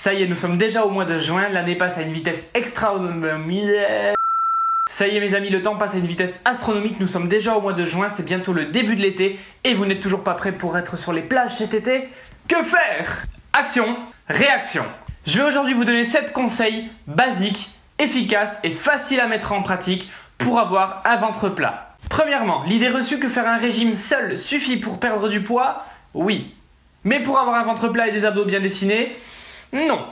Ça y est, nous sommes déjà au mois de juin, l'année passe à une vitesse extraordinaire. Ça y est mes amis, le temps passe à une vitesse astronomique, nous sommes déjà au mois de juin, c'est bientôt le début de l'été et vous n'êtes toujours pas prêts pour être sur les plages cet été. Que faire? Action, réaction. Je vais aujourd'hui vous donner 7 conseils basiques, efficaces et faciles à mettre en pratique pour avoir un ventre plat. Premièrement, l'idée reçue que faire un régime seul suffit pour perdre du poids, oui. Mais pour avoir un ventre plat et des abdos bien dessinés, non.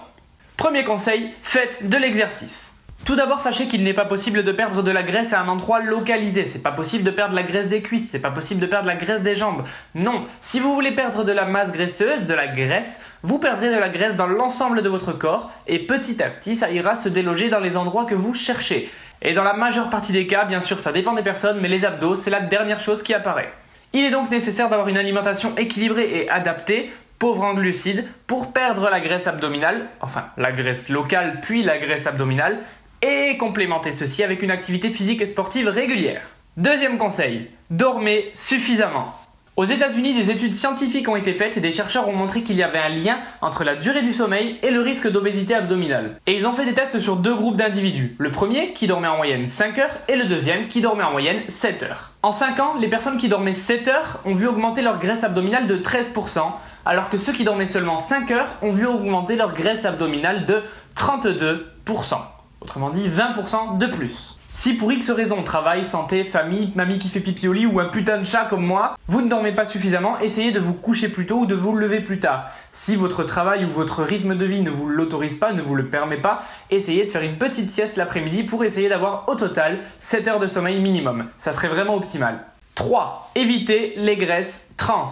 Premier conseil, faites de l'exercice. Tout d'abord, sachez qu'il n'est pas possible de perdre de la graisse à un endroit localisé. C'est pas possible de perdre la graisse des cuisses, c'est pas possible de perdre la graisse des jambes. Non, si vous voulez perdre de la masse graisseuse, de la graisse, vous perdrez de la graisse dans l'ensemble de votre corps et petit à petit, ça ira se déloger dans les endroits que vous cherchez. Et dans la majeure partie des cas, bien sûr, ça dépend des personnes, mais les abdos, c'est la dernière chose qui apparaît. Il est donc nécessaire d'avoir une alimentation équilibrée et adaptée, pauvre en glucides, pour perdre la graisse abdominale, enfin la graisse locale puis la graisse abdominale, et complémenter ceci avec une activité physique et sportive régulière. Deuxième conseil, dormez suffisamment. Aux États-Unis, des études scientifiques ont été faites et des chercheurs ont montré qu'il y avait un lien entre la durée du sommeil et le risque d'obésité abdominale. Et ils ont fait des tests sur 2 groupes d'individus. Le premier qui dormait en moyenne 5 heures et le deuxième qui dormait en moyenne 7 heures. En 5 ans, les personnes qui dormaient 7 heures ont vu augmenter leur graisse abdominale de 13%, alors que ceux qui dormaient seulement 5 heures ont vu augmenter leur graisse abdominale de 32%. Autrement dit, 20% de plus. Si pour X raisons, travail, santé, famille, mamie qui fait pipi au lit ou un putain de chat comme moi, vous ne dormez pas suffisamment, essayez de vous coucher plus tôt ou de vous lever plus tard. Si votre travail ou votre rythme de vie ne vous l'autorise pas, ne vous le permet pas, essayez de faire une petite sieste l'après-midi pour essayer d'avoir au total 7 heures de sommeil minimum. Ça serait vraiment optimal. 3. Évitez les graisses trans.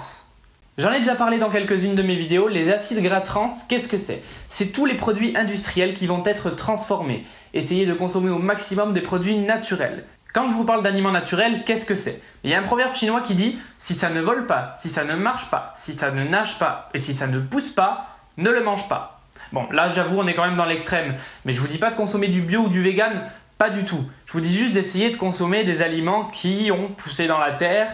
J'en ai déjà parlé dans quelques-unes de mes vidéos, les acides gras trans, qu'est-ce que c'est? C'est tous les produits industriels qui vont être transformés. Essayez de consommer au maximum des produits naturels. Quand je vous parle d'aliments naturels, qu'est-ce que c'est? Il y a un proverbe chinois qui dit « Si ça ne vole pas, si ça ne marche pas, si ça ne nage pas et si ça ne pousse pas, ne le mange pas ». Bon, là j'avoue on est quand même dans l'extrême, mais je vous dis pas de consommer du bio ou du vegan, pas du tout. Je vous dis juste d'essayer de consommer des aliments qui ont poussé dans la terre,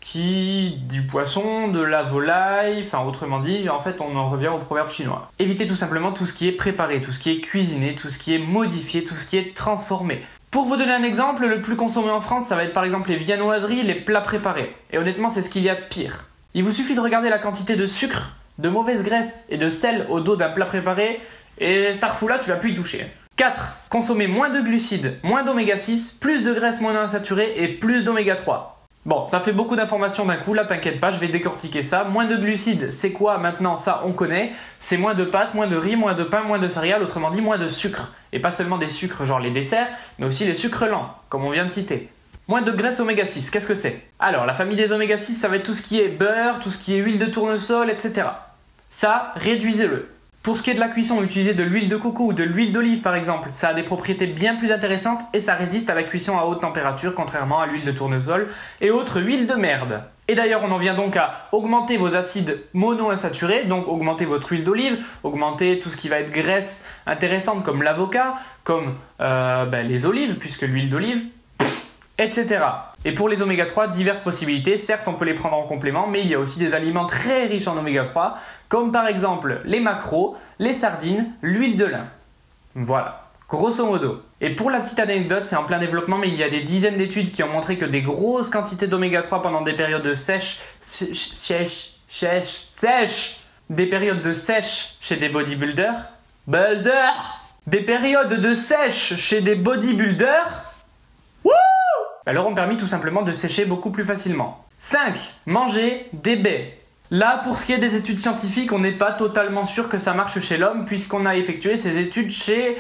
du poisson, de la volaille, enfin autrement dit, en fait on en revient au proverbe chinois. Évitez tout simplement tout ce qui est préparé, tout ce qui est cuisiné, tout ce qui est modifié, tout ce qui est transformé. Pour vous donner un exemple, le plus consommé en France, ça va être par exemple les viennoiseries, les plats préparés. Et honnêtement, c'est ce qu'il y a de pire. Il vous suffit de regarder la quantité de sucre, de mauvaise graisse et de sel au dos d'un plat préparé, et starfou-là, tu vas plus y toucher. 4. Consommez moins de glucides, moins d'oméga 6, plus de graisse monoinsaturée et plus d'oméga 3. Bon, ça fait beaucoup d'informations d'un coup, là t'inquiète pas, je vais décortiquer ça. Moins de glucides, c'est quoi maintenant? Ça on connaît. C'est moins de pâtes, moins de riz, moins de pain, moins de céréales, autrement dit moins de sucre. Et pas seulement des sucres genre les desserts, mais aussi les sucres lents, comme on vient de citer. Moins de graisse oméga 6, qu'est-ce que c'est? Alors, la famille des oméga 6, ça va être tout ce qui est beurre, tout ce qui est huile de tournesol, etc. Ça, réduisez-le. Pour ce qui est de la cuisson, utilisez de l'huile de coco ou de l'huile d'olive par exemple. Ça a des propriétés bien plus intéressantes et ça résiste à la cuisson à haute température contrairement à l'huile de tournesol et autres huiles de merde. Et d'ailleurs, on en vient donc à augmenter vos acides monoinsaturés, donc augmenter votre huile d'olive, augmenter tout ce qui va être graisse intéressante comme l'avocat, comme les olives, puisque l'huile d'olive, etc. Et pour les oméga 3, diverses possibilités. Certes, on peut les prendre en complément, mais il y a aussi des aliments très riches en oméga 3, comme par exemple les maquereaux, les sardines, l'huile de lin. Voilà, grosso modo. Et pour la petite anecdote, c'est en plein développement, mais il y a des dizaines d'études qui ont montré que des grosses quantités d'oméga 3 pendant des périodes de sèche des périodes de sèche chez des bodybuilders, des périodes de sèche chez des bodybuilders, leur ont permis tout simplement de sécher beaucoup plus facilement. 5. Manger des baies. Là, pour ce qui est des études scientifiques, on n'est pas totalement sûr que ça marche chez l'homme puisqu'on a effectué ces études chez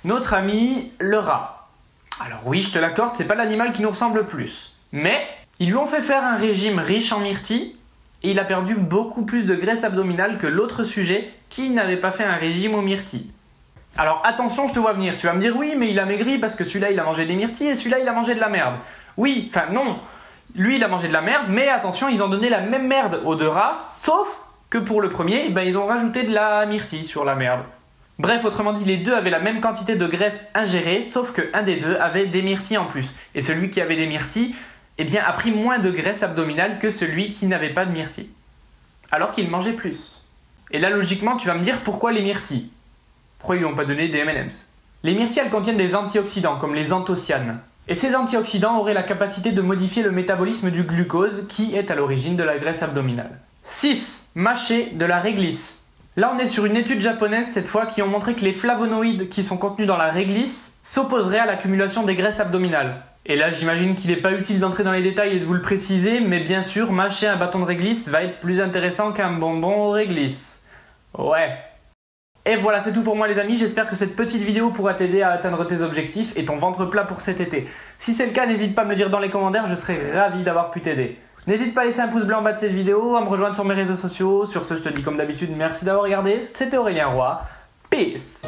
notre ami le rat. Alors oui, je te l'accorde, c'est pas l'animal qui nous ressemble le plus. Mais ils lui ont fait faire un régime riche en myrtille et il a perdu beaucoup plus de graisse abdominale que l'autre sujet qui n'avait pas fait un régime aux myrtilles. Alors attention, je te vois venir, tu vas me dire oui, mais il a maigri parce que celui-là il a mangé des myrtilles et celui-là il a mangé de la merde. Oui, enfin non, lui il a mangé de la merde, mais attention, ils ont donné la même merde aux 2 rats, sauf que pour le premier, ils ont rajouté de la myrtille sur la merde. Bref, autrement dit, les deux avaient la même quantité de graisse ingérée, sauf qu'un des deux avait des myrtilles en plus. Et celui qui avait des myrtilles, a pris moins de graisse abdominale que celui qui n'avait pas de myrtilles. Alors qu'il mangeait plus. Et là, logiquement, tu vas me dire pourquoi les myrtilles? Pourquoi ils lui ont pas donné des M&M's? Les myrtilles elles contiennent des antioxydants comme les anthocyanes. Et ces antioxydants auraient la capacité de modifier le métabolisme du glucose qui est à l'origine de la graisse abdominale. 6. Mâcher de la réglisse. Là on est sur une étude japonaise cette fois qui ont montré que les flavonoïdes qui sont contenus dans la réglisse s'opposeraient à l'accumulation des graisses abdominales. Et là j'imagine qu'il n'est pas utile d'entrer dans les détails et de vous le préciser, mais bien sûr mâcher un bâton de réglisse va être plus intéressant qu'un bonbon réglisse. Ouais. Et voilà, c'est tout pour moi les amis, j'espère que cette petite vidéo pourra t'aider à atteindre tes objectifs et ton ventre plat pour cet été. Si c'est le cas, n'hésite pas à me le dire dans les commentaires, je serai ravi d'avoir pu t'aider. N'hésite pas à laisser un pouce bleu en bas de cette vidéo, à me rejoindre sur mes réseaux sociaux. Sur ce, je te dis comme d'habitude, merci d'avoir regardé, c'était Aurélien Roy. Peace!